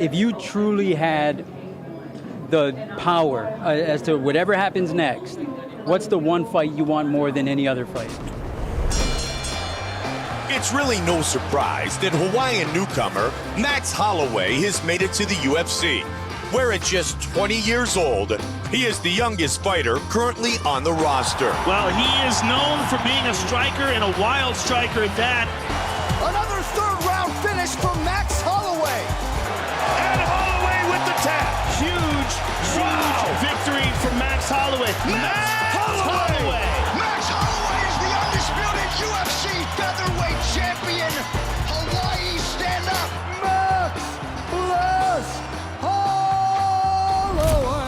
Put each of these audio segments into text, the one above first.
if you truly had the power as to whatever happens next, what's the one fight you want more than any other fight? It's really no surprise that Hawaiian newcomer Max Holloway has made it to the UFC, where at just 20 years old, he is the youngest fighter currently on the roster. Well, he is known for being a striker and a wild striker at that. Another third-round finish from Max Holloway. And Holloway with the tap. Huge victory for Max Holloway. Max Holloway! Max Holloway is the undisputed UFC featherweight champion. Hawaii, stand up. Max Holloway.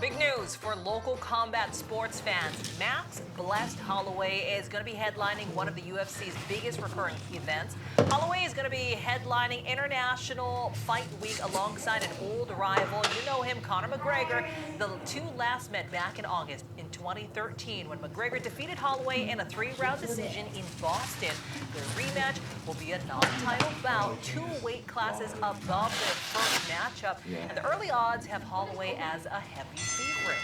Big news for local combat sports fans. Max Blessed Holloway is going to be headlining one of the UFC's biggest recurring events. Holloway is going to be headlining International Fight Week alongside an old rival. You know him, Conor McGregor. The two last met back in August in 2013 when McGregor defeated Holloway in a 3-round decision in Boston. Their rematch will be a non-title bout, 2 weight classes above their first matchup. And the early odds have Holloway as a heavy favorite.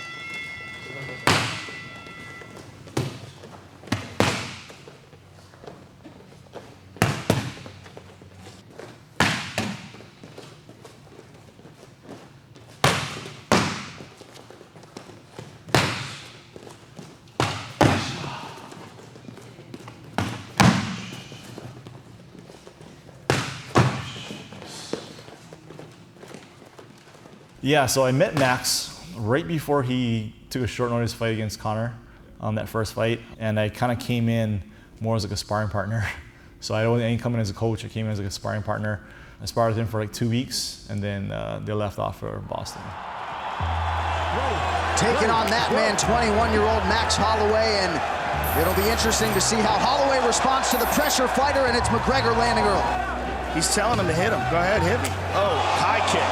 Yeah, so I met Max right before he took a short notice fight against Conor on that first fight, and I kind of came in more as like a sparring partner. So I didn't come in as a coach, I came in as like a sparring partner. I sparred with him for like 2 weeks, and then they left off for Boston. Taking on that man, 21-year-old Max Holloway, and it'll be interesting to see how Holloway responds to the pressure fighter, and it's McGregor landing early. He's telling him to hit him. Go ahead, hit me. Oh, high kick.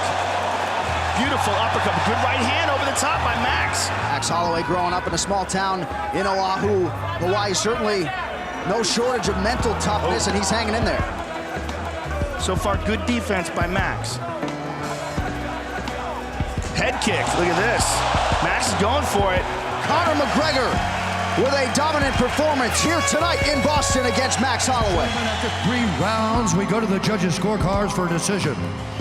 Beautiful uppercut. Good right hand over the top by Max. Max Holloway growing up in a small town in Oahu, Hawaii, certainly no shortage of mental toughness, and he's hanging in there. So far, good defense by Max. Head kick. Look at this. Max is going for it. Conor McGregor with a dominant performance here tonight in Boston against Max Holloway. After 3 rounds, we go to the judges' scorecards for a decision.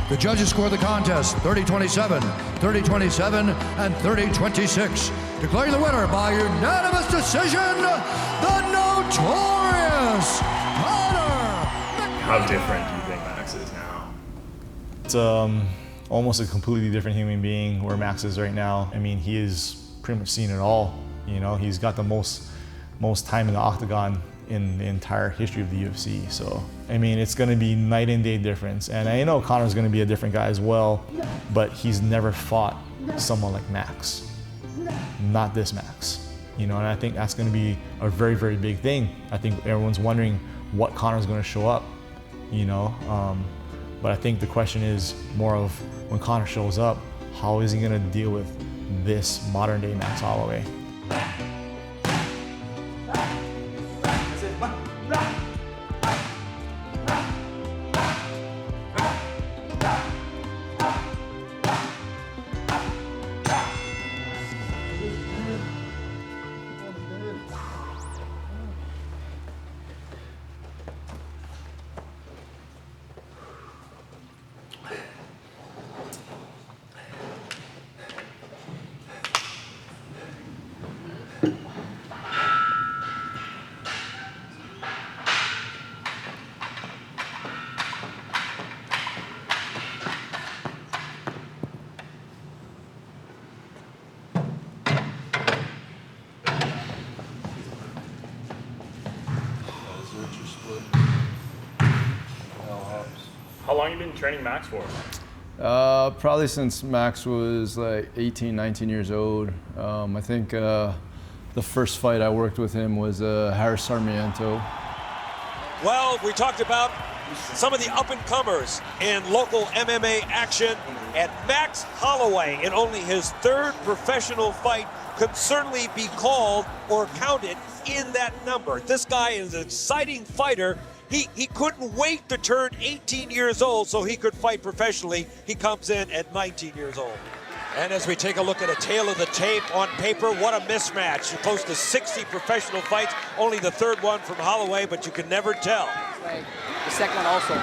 The judges score the contest 30-27, 30-27, and 30-26. Declaring the winner by unanimous decision, the notorious Conor. How different do you think Max is now? It's almost a completely different human being where Max is right now. I mean, he is pretty much seen it all. You know, he's got the most time in the octagon in the entire history of the UFC. So, I mean, it's going to be night and day difference. And I know Conor's going to be a different guy as well, but he's never fought someone like Max. Not this Max. You know, and I think that's going to be a very, very big thing. I think everyone's wondering what Conor's going to show up, you know. But I think the question is more of when Conor shows up, how is he going to deal with this modern day Max Holloway? How long have you been training Max for? Probably since Max was like 18, 19 years old. I think the first fight I worked with him was Harris Sarmiento. Well, we talked about some of the up-and-comers in local MMA action, and Max Holloway, in only his 3rd professional fight, could certainly be called or counted in that number. This guy is an exciting fighter, He couldn't wait to turn 18 years old so he could fight professionally. He comes in at 19 years old. And as we take a look at a tail of the tape on paper, what a mismatch. Close to 60 professional fights, only the third one from Holloway, but you can never tell. Like the second one also.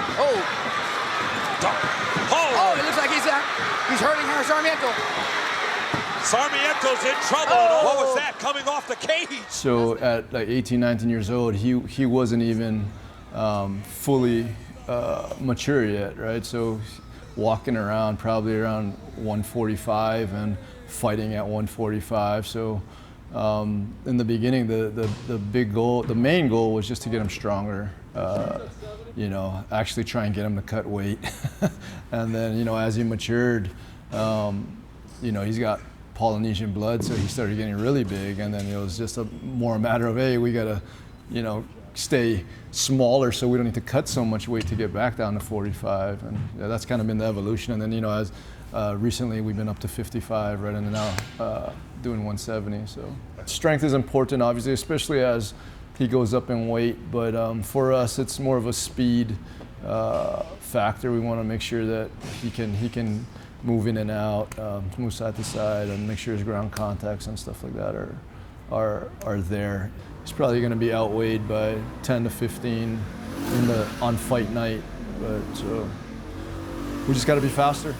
Oh, it looks like he's hurting her, Sarmiento. Sarmiento's in trouble. And what was that coming off the cage? So at like 18, 19 years old, he wasn't even fully mature yet, right? So walking around probably around 145 and fighting at 145. So in the beginning, the big goal, the main goal was just to get him stronger. You know, actually try and get him to cut weight. And then, you know, as he matured, you know, he's got Polynesian blood, so he started getting really big. And then it was just more a matter of, hey, we gotta, you know, stay smaller so we don't need to cut so much weight to get back down to 45. And yeah, that's kind of been the evolution. And then, you know, as recently we've been up to 55, right, and now doing 170. So strength is important, obviously, especially as he goes up in weight. But for us, it's more of a speed factor. We want to make sure that he can move in and out, move side to side, and make sure his ground contacts and stuff like that are there. He's probably going to be outweighed by 10 to 15 on fight night, but we just got to be faster.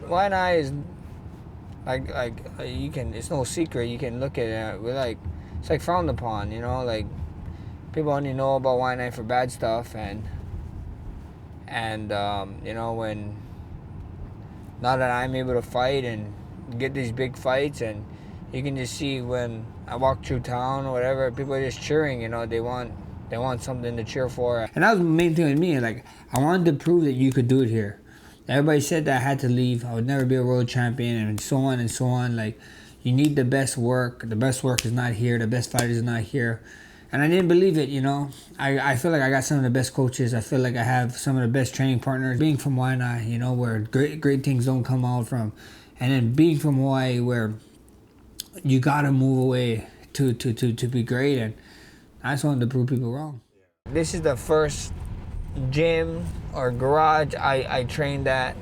Waianae is like you can. It's no secret. You can look at it. We're like, it's like frowned upon. You know, like people only know about Waianae for bad stuff, and you know, when now that I'm able to fight and get these big fights, and you can just see when I walk through town or whatever, people are just cheering. You know, they want something to cheer for. And that was the main thing with me. Like, I wanted to prove that you could do it here. Everybody said that I had to leave. I would never be a world champion, and so on and so on. Like, you need the best work. The best work is not here. The best fight is not here. And I didn't believe it, you know. I feel like I got some of the best coaches. I feel like I have some of the best training partners. Being from Waianae, you know, where great things don't come out from. And then being from Hawaii, where you got to move away to be great. And I just wanted to prove people wrong. This is the first gym or garage I trained at.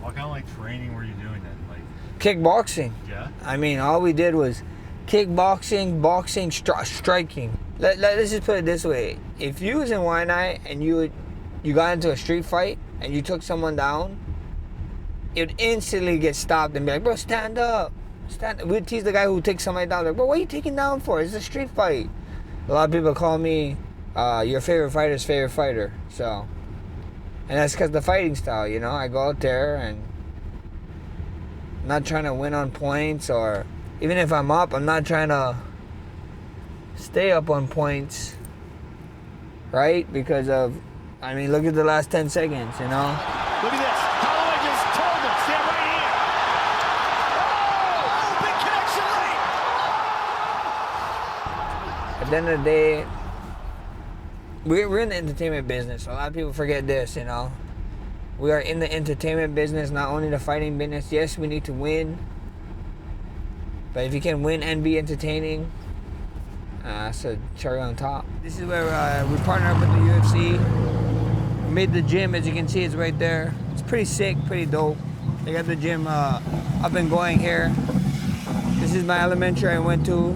What kind of like training were you doing then? Like kickboxing. Yeah. I mean, all we did was kickboxing, boxing, striking. Let's just put it this way: if you was in Waianae and you got into a street fight and you took someone down, it would instantly get stopped and be like, "Bro, stand up, stand." We'd tease the guy who takes somebody down, like, "Bro, what are you taking down for? It's a street fight." A lot of people call me your favorite fighter's favorite fighter. So, and that's because the fighting style, you know. I go out there and I'm not trying to win on points, or even if I'm up, I'm not trying to stay up on points, right? Because of, I mean, look at the last 10 seconds, you know. Look at this. Holloway just told him, stand right here. Oh, big connection late. At the end of the day, we're in the entertainment business. A lot of people forget this, you know. We are in the entertainment business, not only the fighting business. Yes, we need to win. But if you can win and be entertaining, that's a cherry on top. This is where we partner up with the UFC. We made the gym, as you can see, it's right there. It's pretty sick, pretty dope. They got the gym up and going here. This is my elementary I went to.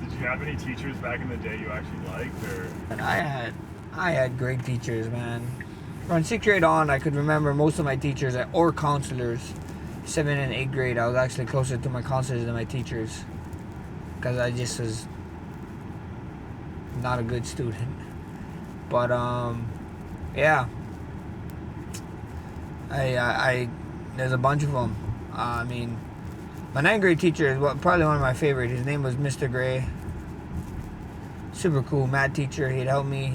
Did you have any teachers back in the day you actually liked, or? And I had great teachers, man. From 6th grade on, I could remember most of my teachers or counselors. 7th and 8th grade, I was actually closer to my counselors than my teachers, because I just was not a good student. But yeah, I there's a bunch of them. I mean, my 9th grade teacher is probably one of my favorite. His name was Mr. Gray. Super cool math teacher. He'd help me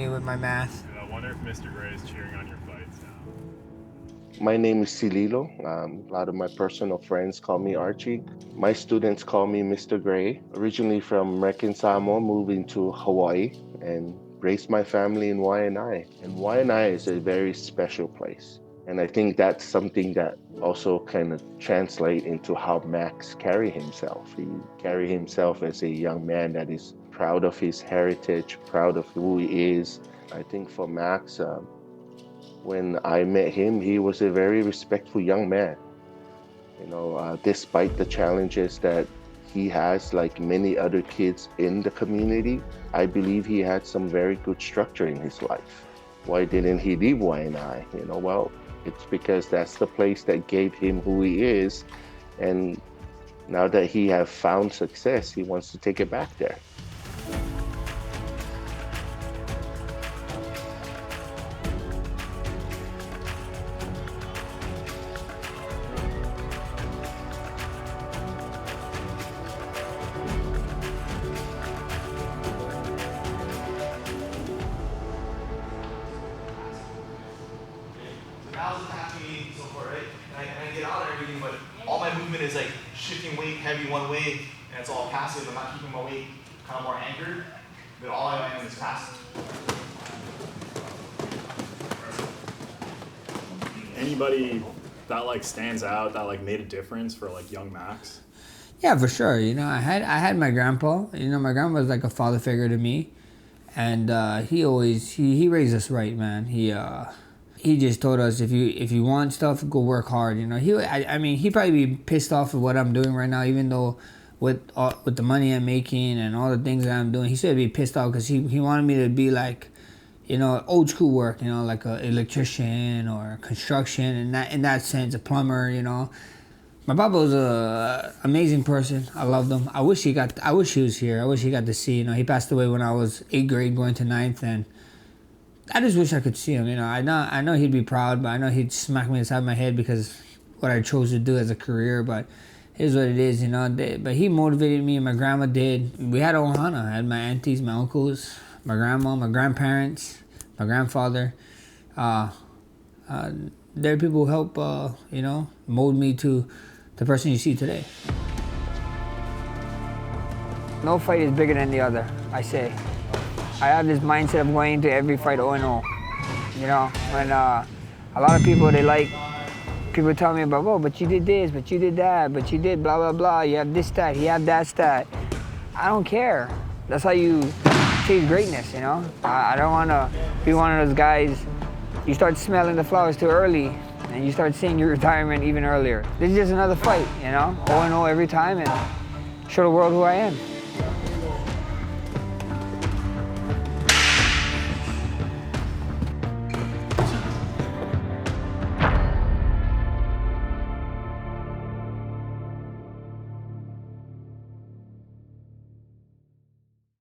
with my math. I wonder if Mr. Gray is cheering on your fights now. My name is Sililo. A lot of my personal friends call me Archie. My students call me Mr. Gray. Originally from Rekin Samoa, moving to Hawaii and raised my family in Waianae. And Waianae is a very special place. And I think that's something that also kind of translate into how Max carry himself. He carry himself as a young man that is proud of his heritage, proud of who he is. I think for Max, when I met him, he was a very respectful young man. You know, despite the challenges that he has, like many other kids in the community, I believe he had some very good structure in his life. Why didn't he leave Waianae? You know, well, it's because that's the place that gave him who he is. And now that he have found success, he wants to take it back there. Now it's happening so far, right? And I get out and everything, but all my movement is like shifting weight heavy one way, and it's all passive. I'm not keeping my weight kind of more anchored, but all I am is passive. Anybody that like stands out, that like made a difference for like young Max? Yeah, for sure. You know, I had my grandpa. You know, my grandpa was like a father figure to me, and he raised us right, man. He just told us if you want stuff, go work hard. You know, I mean, he'd probably be pissed off at what I'm doing right now, even though with the money I'm making and all the things that I'm doing, he said he'd be pissed off because he wanted me to be like, you know, old school work. You know, like an electrician or construction, and in that sense, a plumber. You know, my papa was a amazing person. I loved him. I wish he was here. I wish he got to see. You know, he passed away when I was 8th grade, going to 9th, and I just wish I could see him. You know, I know he'd be proud, but I know he'd smack me inside my head because what I chose to do as a career. But here's what it is, you know. But he motivated me, and my grandma did. We had ohana. I had my aunties, my uncles, my grandma, my grandparents, my grandfather. They're people who help, you know, mold me to the person you see today. No fight is bigger than the other, I say. I have this mindset of going into every fight 0-0. You know, when a lot of people, people tell me about, oh, but you did this, but you did that, but you did blah, blah, blah. You have this stat, you have that stat. I don't care. That's how you chase greatness, you know? I don't want to be one of those guys, you start smelling the flowers too early, and you start seeing your retirement even earlier. This is just another fight, you know? 0-0 every time, and show the world who I am.